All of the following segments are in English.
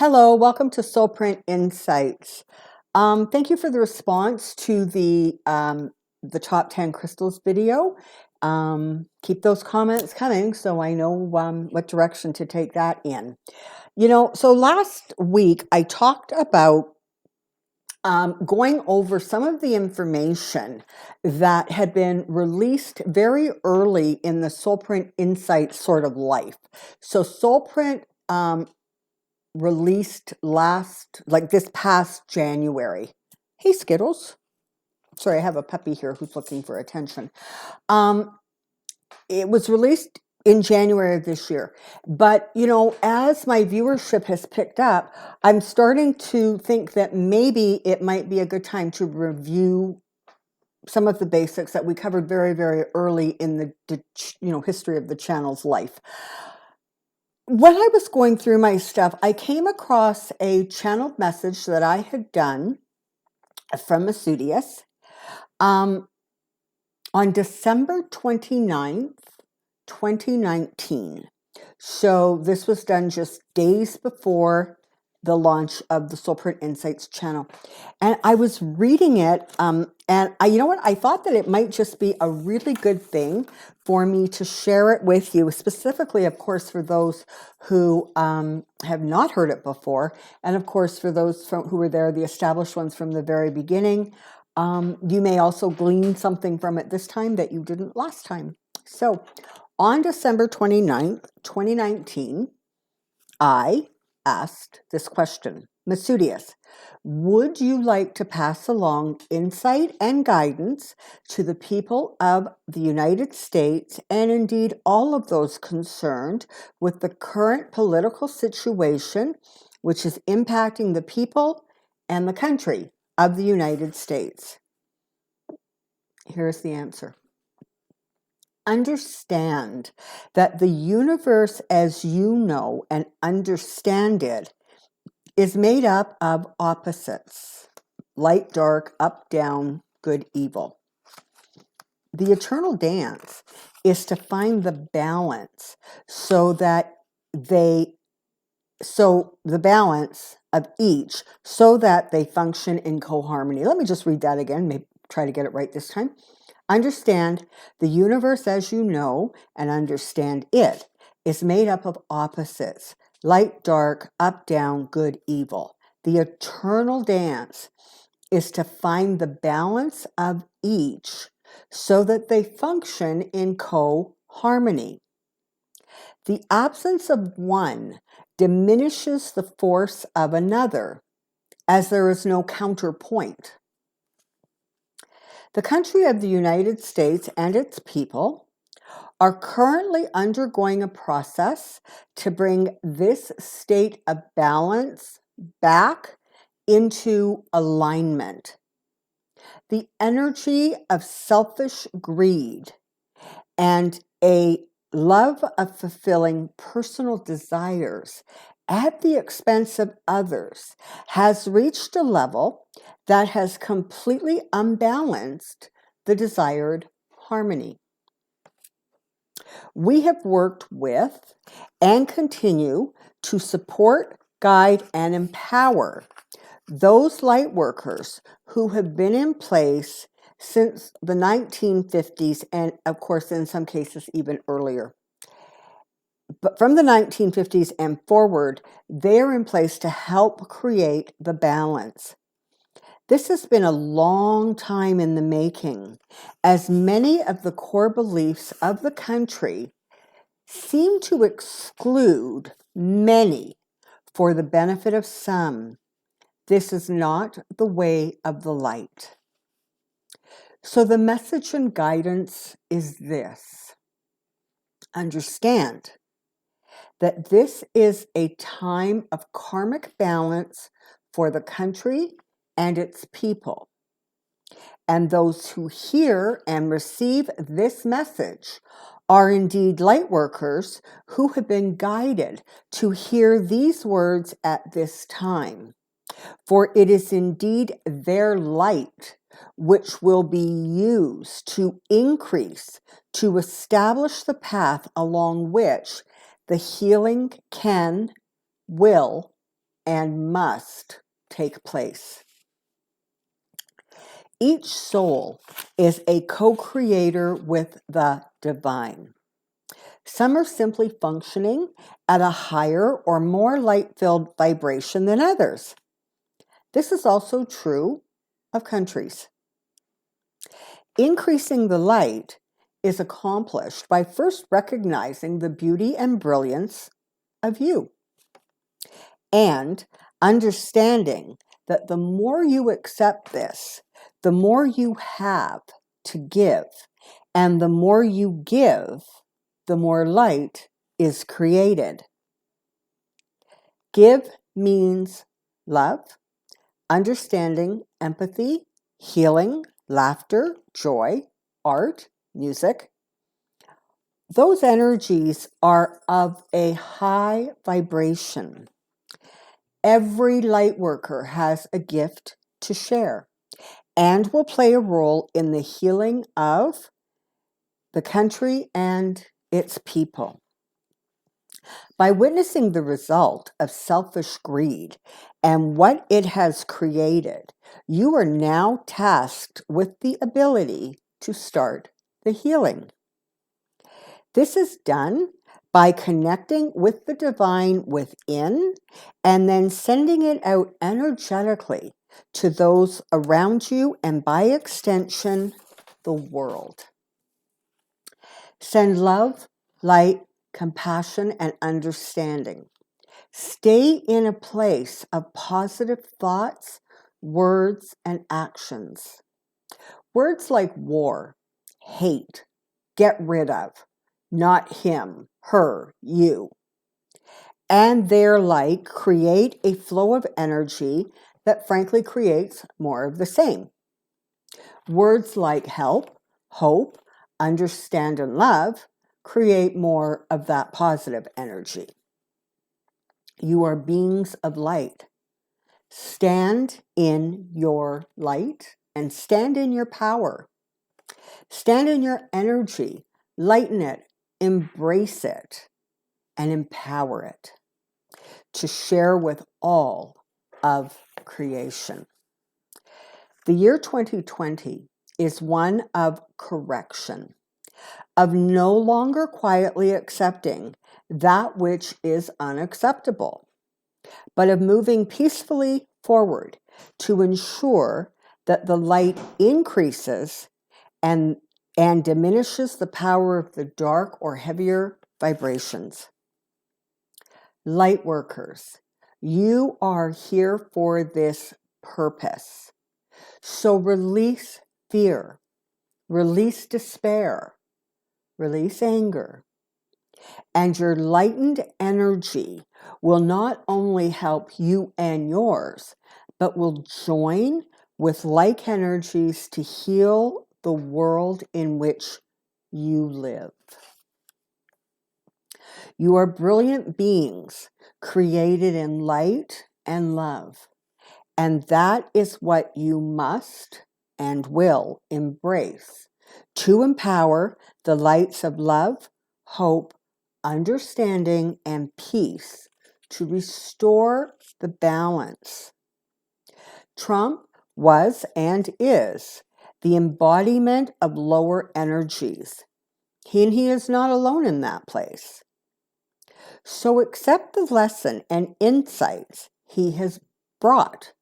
Hello, welcome to Soulprint Insights. Thank you for the response to the top 10 crystals video. Keep those comments coming so I know what direction to take that in. So last week I talked about going over some of the information that had been released very early in the Soulprint Insights sort of life. So Soulprint released this past January. Hey, Skittles. Sorry, I have a puppy here who's looking for attention. It was released in January of this year. But, as my viewership has picked up, I'm starting to think that maybe it might be a good time to review some of the basics that we covered very, very early in the history of the channel's life. When I was going through my stuff, I came across a channeled message that I had done from Masudius on December 29th, 2019. So this was done just days before the launch of the Soulprint Insights channel. And I was reading it, and I thought that it might just be a really good thing for me to share it with you, specifically, of course, for those who have not heard it before, and of course, for those who were there, the established ones from the very beginning. You may also glean something from it this time that you didn't last time. So, on December 29th, 2019, I asked this question. Masudius, would you like to pass along insight and guidance to the people of the United States and indeed all of those concerned with the current political situation which is impacting the people and the country of the United States? Here's the answer. Understand that the universe as you know and understand it is made up of opposites, light, dark, up, down, good, evil. The eternal dance is to find the balance so the balance of each so that they function in coharmony. Let me just read that again, maybe try to get it right this time. Understand the universe as you know and understand it is made up of opposites, light, dark, up, down, good, evil. The eternal dance is to find the balance of each so that they function in co-harmony. The absence of one diminishes the force of another, as there is no counterpoint. The country of the United States and its people are currently undergoing a process to bring this state of balance back into alignment. The energy of selfish greed and a love of fulfilling personal desires at the expense of others has reached a level that has completely unbalanced the desired harmony. We have worked with and continue to support, guide, and empower those light workers who have been in place since the 1950s and, of course, in some cases, even earlier. But from the 1950s and forward, they are in place to help create the balance. This has been a long time in the making, as many of the core beliefs of the country seem to exclude many for the benefit of some. This is not the way of the light. So the message and guidance is this. Understand that this is a time of karmic balance for the country and its people. And those who hear and receive this message are indeed light workers who have been guided to hear these words at this time. For it is indeed their light which will be used to increase, to establish the path along which the healing can, will, and must take place. Each soul is a co-creator with the divine. Some are simply functioning at a higher or more light-filled vibration than others. This is also true of countries. Increasing the light is accomplished by first recognizing the beauty and brilliance of you and understanding that the more you accept this, the more you have to give, and the more you give, the more light is created. Give means love, understanding, empathy, healing, laughter, joy, art, music. Those energies are of a high vibration. Every light worker has a gift to share and will play a role in the healing of the country and its people. By witnessing the result of selfish greed and what it has created, you are now tasked with the ability to start the healing. This is done by connecting with the divine within and then sending it out energetically to those around you and by extension, the world. Send love, light, compassion, and understanding. Stay in a place of positive thoughts, words, and actions. Words like war, hate, get rid of, not him, her, you, and their like create a flow of energy that frankly creates more of the same. Words like help, hope, understand, and love create more of that positive energy. You are beings of light. Stand in your light and stand in your power. Stand in your energy, lighten it, embrace it, and empower it to share with all of creation. The year 2020 is one of correction, of no longer quietly accepting that which is unacceptable, but of moving peacefully forward to ensure that the light increases and diminishes the power of the dark or heavier vibrations. Light workers, you are here for this purpose. So release fear, release despair, release anger, and your lightened energy will not only help you and yours, but will join with like energies to heal the world in which you live. You are brilliant beings created in light and love, and that is what you must and will embrace to empower the lights of love, hope, understanding, and peace to restore the balance. Trump was and is the embodiment of lower energies. He is not alone in that place. So accept the lesson and insights he has brought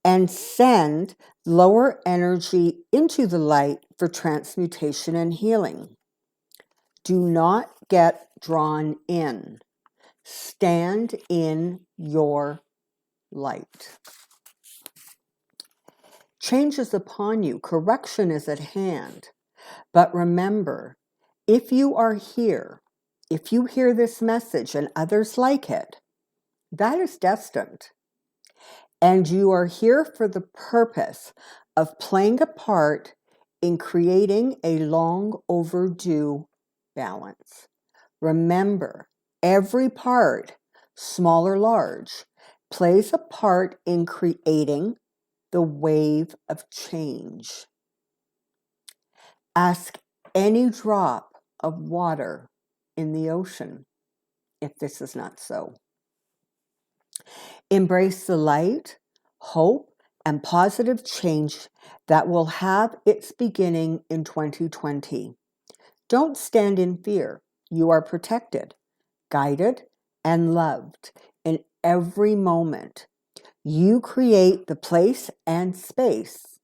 and send lower energy into the light for transmutation and healing. Do not get drawn in. Stand in your light. Change is upon you. Correction is at hand. But remember, if you are here, if you hear this message and others like it, that is destined. And you are here for the purpose of playing a part in creating a long overdue balance. Remember, every part, small or large, plays a part in creating the wave of change. Ask any drop of water in the ocean if this is not so. Embrace the light, hope, and positive change that will have its beginning in 2020. Don't stand in fear. You are protected, guided, and loved in every moment. You create the place and space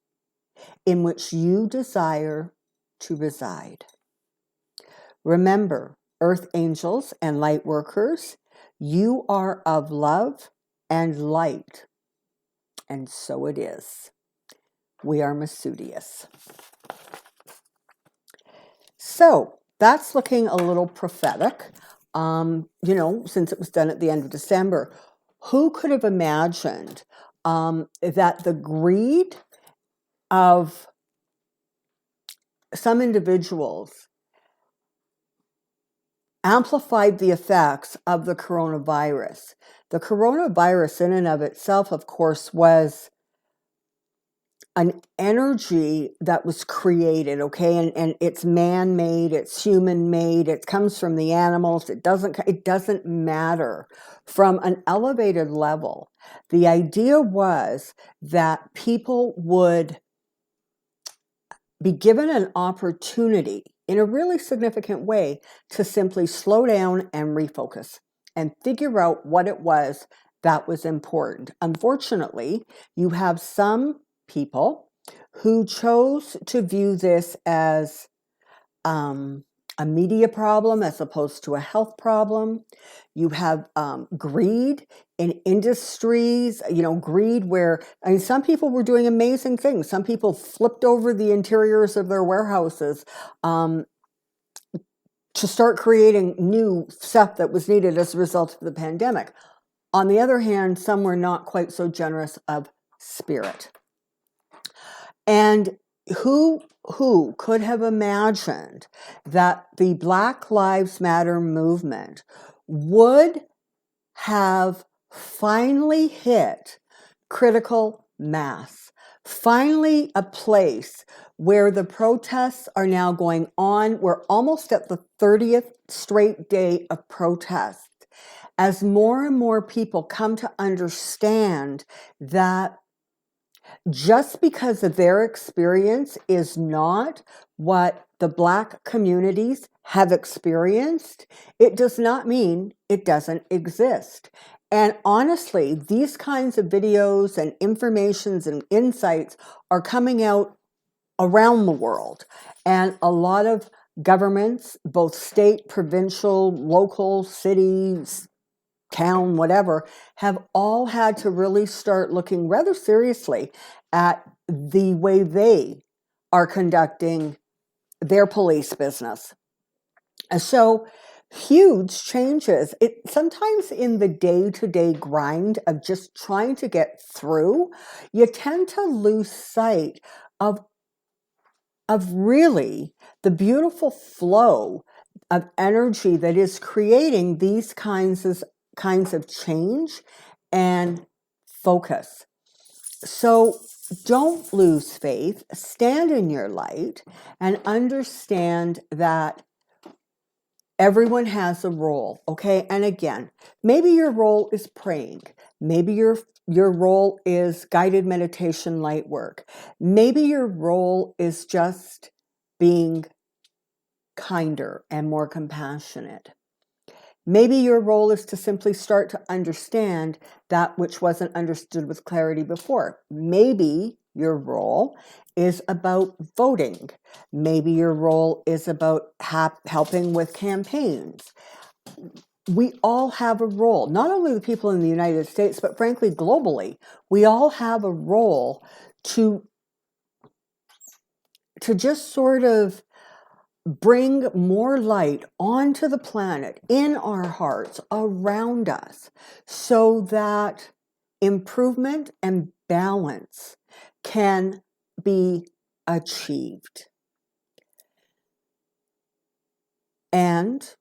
in which you desire to reside. Remember, Earth angels and light workers, you are of love and light. And so it is. We are Masudius. So that's looking a little prophetic. Since it was done at the end of December, who could have imagined that the greed of some individuals amplified the effects of the coronavirus? The coronavirus in and of itself, of course, was an energy that was created, okay, and it's man-made, it's human-made, it comes from the animals, it doesn't matter. From an elevated level, the idea was that people would be given an opportunity in a really significant way to simply slow down and refocus and figure out what it was that was important. Unfortunately, you have some people who chose to view this as a media problem as opposed to a health problem. You have greed in industries, greed where, some people were doing amazing things. Some people flipped over the interiors of their warehouses to start creating new stuff that was needed as a result of the pandemic. On the other hand, some were not quite so generous of spirit. And who could have imagined that the Black Lives Matter movement would have finally hit critical mass, finally a place where the protests are now going on. We're almost at the 30th straight day of protest. As more and more people come to understand that just because of their experience is not what the Black communities have experienced, it does not mean it doesn't exist. And honestly, these kinds of videos and informations and insights are coming out around the world. And a lot of governments, both state, provincial, local, cities, town, whatever, have all had to really start looking rather seriously at the way they are conducting their police business. And so huge changes. It sometimes in the day-to-day grind of just trying to get through, you tend to lose sight of really the beautiful flow of energy that is creating these kinds of change and focus. So don't lose faith, stand in your light, and understand that everyone has a role, okay? And again, maybe your role is praying. Maybe your role is guided meditation, light work. Maybe your role is just being kinder and more compassionate. Maybe your role is to simply start to understand that which wasn't understood with clarity before. Maybe your role is about voting. Maybe your role is about helping with campaigns. We all have a role, not only the people in the United States, but frankly, globally. We all have a role to just sort of bring more light onto the planet, in our hearts, around us, so that improvement and balance can be achieved. And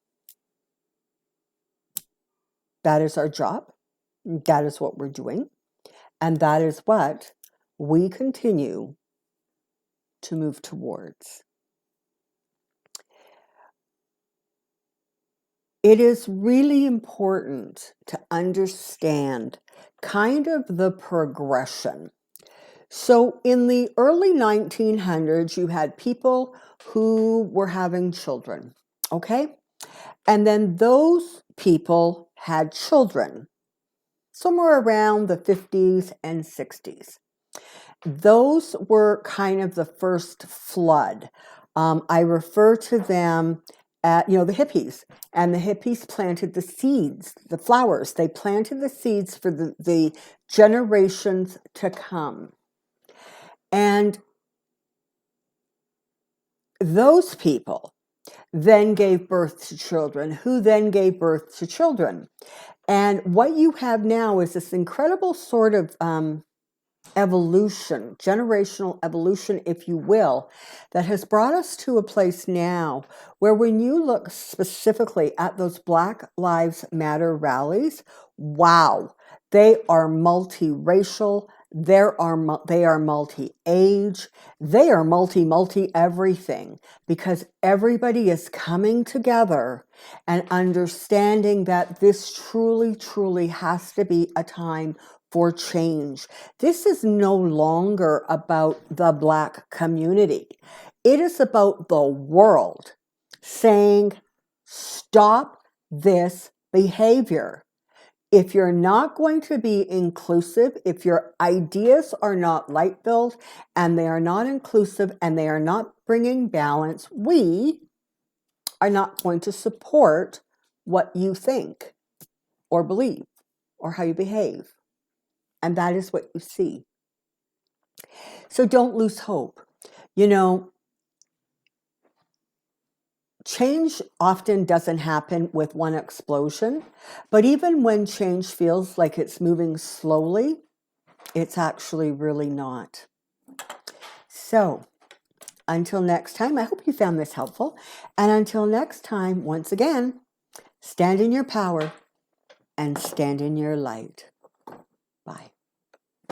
that is our job. That is what we're doing. And that is what we continue to move towards. it is really important to understand kind of the progression. So in the early 1900s, you had people who were having children, okay? And then those people had children somewhere around the 50s and 60s. Those were kind of the first flood. I refer to them at, the hippies. And the hippies planted the seeds, the flowers. They planted the seeds for the generations to come. And those people then gave birth to children, who then gave birth to children. And what you have now is this incredible sort of evolution, generational evolution, if you will, that has brought us to a place now where when you look specifically at those Black Lives Matter rallies, wow, they are multiracial, they are multi-age, they are multi everything, because everybody is coming together and understanding that this truly has to be a time for change. This is no longer about the Black community. It is about the world saying, stop this behavior. If you're not going to be inclusive, if your ideas are not light-filled and they are not inclusive and they are not bringing balance, we are not going to support what you think or believe or how you behave. And that is what you see. So don't lose hope. Change often doesn't happen with one explosion, but even when change feels like it's moving slowly, it's actually really not. So until next time, I hope you found this helpful. And until next time, once again, stand in your power and stand in your light. Bye.